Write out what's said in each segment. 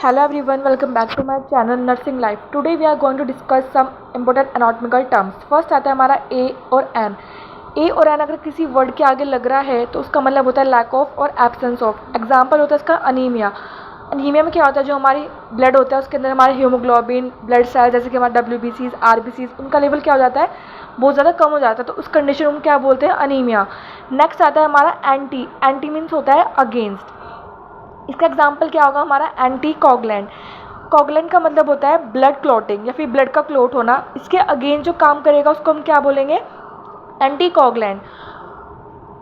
Hello everyone, welcome back to my channel Nursing Life. Today we are going to discuss some important anatomical terms. First आता है हमारा A और N. A और N अगर किसी word के आगे लग रहा है तो उसका मतलब होता है लैक ऑफ और एब्सेंस ऑफ. एग्जाम्पल होता है इसका अनीमिया. अनीमिया में क्या होता है, जो हमारी ब्लड होता है उसके अंदर हमारे हीमोग्लोबिन ब्लड सेल जैसे कि हमारे WBCs RBCs उनका लेवल क्या हो जाता है, बहुत ज़्यादा कम हो जाता है, तो उस कंडीशन में क्या बोलते हैं, अनीमिया. नेक्स्ट आता है हमारा एंटी. एंटी मीन्स होता है अगेंस्ट. इसका एग्जाम्पल क्या होगा हमारा, एंटी कोगुलेंट. कोगुलेंट का मतलब होता है ब्लड क्लॉटिंग या फिर ब्लड का क्लॉट होना. इसके अगेंस्ट जो काम करेगा उसको हम क्या बोलेंगे, एंटी कोगुलेंट.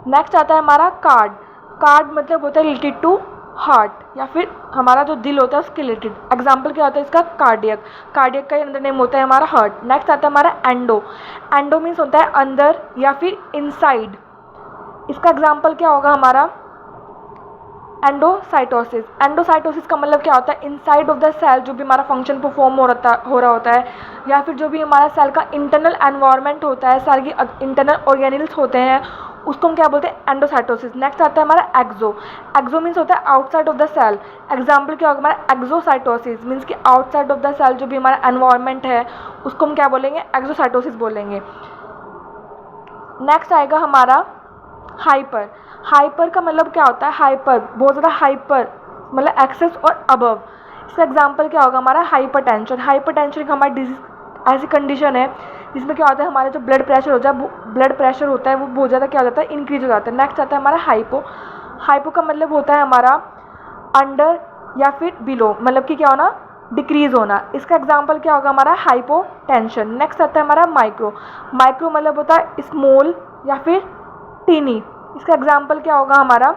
नेक्स्ट आता है हमारा कार्ड. कार्ड मतलब होता है रिलेटेड टू हार्ट या फिर हमारा जो दिल होता है उसके रिलेटेड. एग्जाम्पल क्या होता है इसका, कार्डियक. कार्डियक का अंदर नेम होता है हमारा हार्ट. नेक्स्ट आता है हमारा एंडो. एंडो मीन्स होता है अंदर या फिर इनसाइड. इसका एग्जाम्पल क्या होगा हमारा, एंडोसाइटोसिस. एंडोसाइटोसिस का मतलब क्या होता है, इनसाइड ऑफ द सेल जो भी हमारा फंक्शन परफॉर्म हो रहा होता है या फिर जो भी हमारा सेल का इंटरनल एनवायरनमेंट होता है, सेल की इंटरनल ऑर्गेनेल्स होते हैं, उसको हम क्या बोलते हैं, एंडोसाइटोसिस. नेक्स्ट आता है हमारा एक्सो. एक्सो मीन्स होता है outside of the cell. Example क्या होगा हमारा, एक्सोसाइटोसिस मीन्स कि आउटसाइड ऑफ द सेल जो भी हमारा एनवायरनमेंट है उसको हम क्या बोलेंगे, एक्सोसाइटोसिस बोलेंगे. नेक्स्ट आएगा हमारा हाइपर. हाइपर का मतलब क्या होता है, हाइपर बहुत ज़्यादा हाइपर मतलब एक्सेस और अबव. इसका एग्जांपल क्या होगा हमारा, हाइपरटेंशन. हाइपरटेंशन एक हमारी डिजीज ऐसी कंडीशन है जिसमें क्या होता है हमारा जो ब्लड प्रेशर होता है, ब्लड प्रेशर होता है वो बहुत ज़्यादा क्या हो जाता है, इंक्रीज हो जाता है. नेक्स्ट आता है हमारा हाइपो. हाइपो का मतलब होता है हमारा अंडर या फिर बिलो, मतलब कि क्या होना, डिक्रीज होना. इसका एग्जाम्पल क्या होगा हमारा, हाइपोटेंशन. नेक्स्ट आता है हमारा माइक्रो. माइक्रो मतलब होता है स्मॉल या फिर टीनी. इसका एग्जाम्पल क्या होगा हमारा,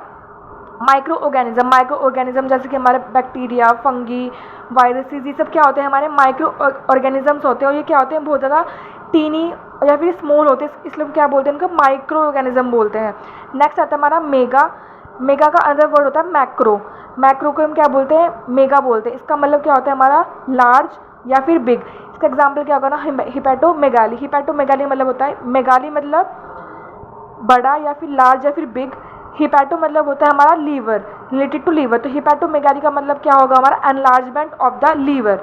माइक्रो ऑर्गेनिज्म. माइक्रो ऑर्गेनिज्म जैसे कि हमारे बैक्टीरिया, फंगी, वायरसेस, ये सब क्या होते हैं, हमारे माइक्रो ऑर्गेनिजम्स होते हैं और ये क्या होते हैं, बहुत ज़्यादा टीनी या फिर स्मॉल होते हैं, इसलिए क्या बोलते हैं, उनको माइक्रो ऑर्गेनिज्म बोलते हैं. नेक्स्ट आता है हमारा मेगा. मेगा का अदर वर्ड होता है मैक्रो. मैक्रो को हम क्या बोलते हैं, मेगा बोलते हैं. इसका मतलब क्या होता है हमारा लार्ज या फिर बिग. इसका एग्जाम्पल क्या होगा ना, हिपैटोमेगाली. हिपैटोमेगाली मतलब होता है, मेगाली मतलब बड़ा या फिर लार्ज या फिर बिग. हिपैटो मतलब होता है हमारा लीवर, रिलेटेड टू लीवर. तो हिपैटोमेगाली का मतलब क्या होगा हमारा, enlargement of the liver.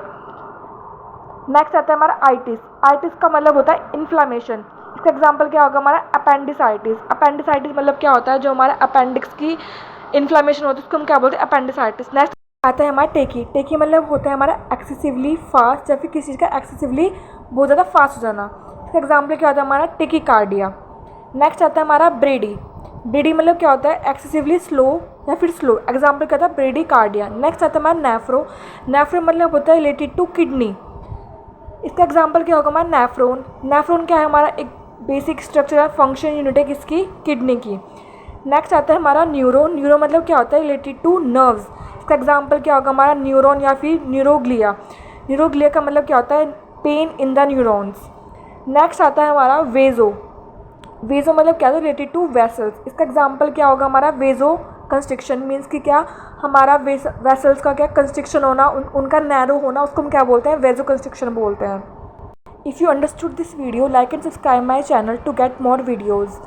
Next आता है हमारा आइटिस. आइटिस का मतलब होता है इन्फ्लामेशन. इसका एग्जांपल क्या होगा हमारा, अपेंडिसाइटिस. अपेंडिसाइटिस मतलब क्या होता है, जो हमारा अपेंडिक्स की इन्फ्लामेशन होती है उसको हम क्या बोलते हैं, अपेंडिसाइटिस. नेक्स्ट आता है हमारा टेकी. टेकी मतलब होता है हमारा एक्सेसिवली फास्ट या फिर किसी चीज़ का एक्सेसिवली बहुत ज़्यादा फास्ट हो जाना. इसका एग्जाम्पल क्या होता है हमारा, टेकीकार्डिया. नेक्स्ट आता है हमारा ब्रेडी. ब्रेडी मतलब क्या होता है, एक्सेसिवली स्लो या फिर स्लो. एग्जाम्पल क्या होता है, ब्रेडी कार्डिया. नेक्स्ट आता है हमारा नेफ्रो. नेफ्रो मतलब होता है रिलेटेड टू किडनी. इसका एग्जाम्पल क्या होगा हमारा, नेफ्रोन. नेफ्रोन क्या है, हमारा एक बेसिक स्ट्रक्चरल फंक्शन यूनिट है किसकी, किडनी की. नेक्स्ट आता है हमारा न्यूरो. न्यूरो मतलब क्या होता है, रिलेटेड टू नर्व्स. इसका एग्जाम्पल क्या होगा हमारा, न्यूरॉन या फिर न्यूरोग्लिया. न्यूरोग्लिया का मतलब क्या होता है, pain in the neurons. Next आता है हमारा वेजो. वेजो मतलब क्या है, रिलेटेड टू वेसल्स. इसका एग्जाम्पल क्या होगा हमारा, वेजो कंस्ट्रिक्शन मीन्स कि क्या हमारा वेसल्स का क्या कंस्ट्रिक्शन होना, उनका नैरो होना, उसको हम क्या बोलते हैं, वेजो कंस्ट्रिक्शन बोलते हैं. If you understood this video, like and subscribe my channel to get more videos.